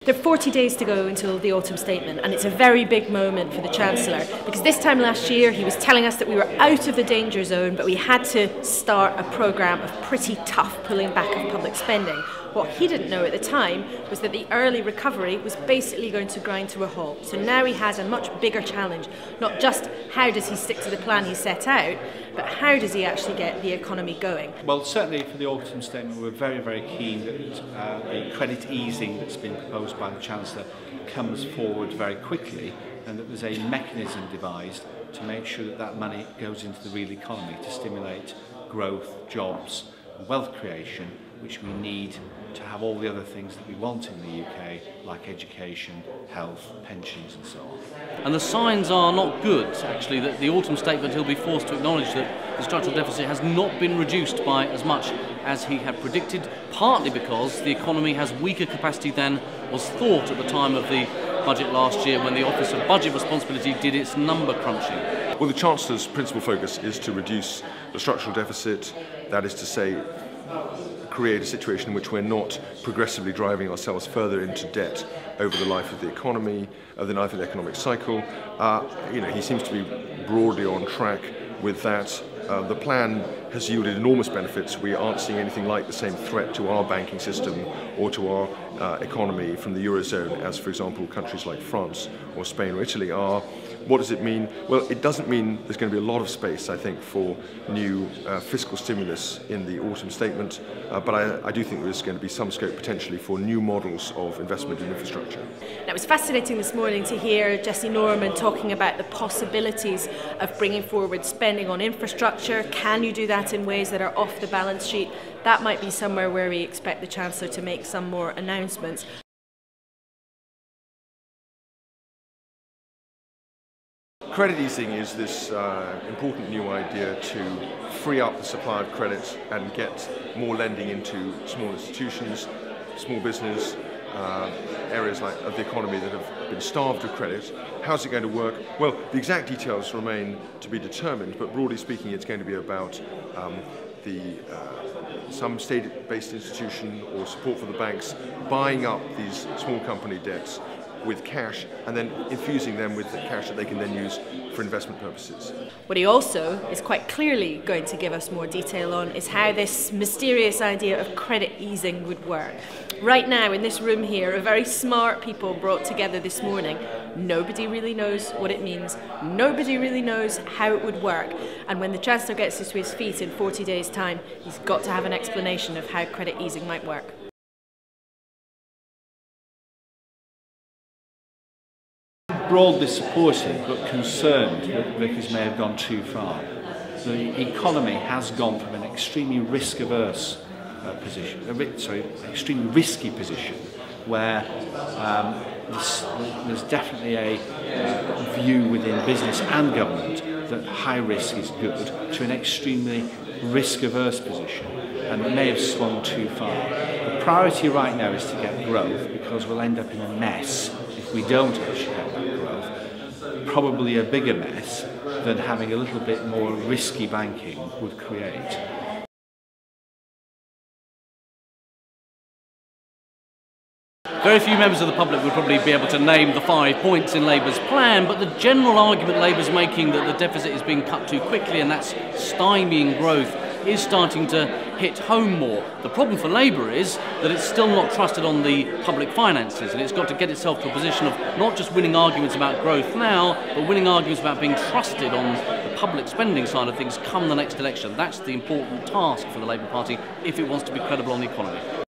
There are 40 days to go until the autumn statement, and it's a very big moment for the Chancellor, because this time last year he was telling us that we were out of the danger zone, but we had to start a programme of pretty tough pulling back of public spending. What he didn't know at the time was that the early recovery was basically going to grind to a halt. So now he has a much bigger challenge, not just how does he stick to the plan he set out, but how does he actually get the economy going? Well, certainly for the autumn statement, we're very, very keen that the credit easing that's been proposed by the Chancellor comes forward very quickly, and that there's a mechanism devised to make sure that that money goes into the real economy to stimulate growth, jobs and wealth creation, which we need to have all the other things that we want in the UK, like education, health, pensions and so on. And the signs are not good, actually, that the autumn statement he'll be forced to acknowledge that the structural deficit has not been reduced by as much as he had predicted, partly because the economy has weaker capacity than was thought at the time of the budget last year when the Office of Budget Responsibility did its number crunching. Well, the Chancellor's principal focus is to reduce the structural deficit, that is to say, create a situation in which we're not progressively driving ourselves further into debt over the life of the economy, of the life of the economic cycle. He seems to be broadly on track with that. The plan has yielded enormous benefits. We aren't seeing anything like the same threat to our banking system or to our economy from the Eurozone as, for example, countries like France or Spain or Italy are. What does it mean? Well, it doesn't mean there's going to be a lot of space, I think, for new fiscal stimulus in the autumn statement, but I do think there's going to be some scope potentially for new models of investment in infrastructure. Now, it was fascinating this morning to hear Jesse Norman talking about the possibilities of bringing forward spending on infrastructure. Can you do that in ways that are off the balance sheet? That might be somewhere where we expect the Chancellor to make some more announcements. Credit easing is this important new idea to free up the supply of credit and get more lending into small institutions, small business, areas of the economy that have been starved of credit. How's it going to work? Well, the exact details remain to be determined, but broadly speaking it's going to be about some state-based institution or support for the banks buying up these small company debts with cash and then infusing them with the cash that they can then use for investment purposes. What he also is quite clearly going to give us more detail on is how this mysterious idea of credit easing would work. Right now in this room here are very smart people brought together this morning. Nobody really knows what it means. Nobody really knows how it would work. And when the Chancellor gets to his feet in 40 days' time, he's got to have an explanation of how credit easing might work. Broadly supportive but concerned that Vickers may have gone too far. The economy has gone from an extremely risk-averse extremely risky position where there's definitely a view within business and government that high risk is good, to an extremely risk-averse position, and it may have swung too far. The priority right now is to get growth, because we'll end up in a mess if we don't actually get that growth. Probably a bigger mess than having a little bit more risky banking would create. Very few members of the public would probably be able to name the 5 points in Labour's plan, but the general argument Labour's making that the deficit is being cut too quickly and that's stymieing growth is starting to hit home more. The problem for Labour is that it's still not trusted on the public finances, and it's got to get itself to a position of not just winning arguments about growth now, but winning arguments about being trusted on the public spending side of things come the next election. That's the important task for the Labour Party if it wants to be credible on the economy.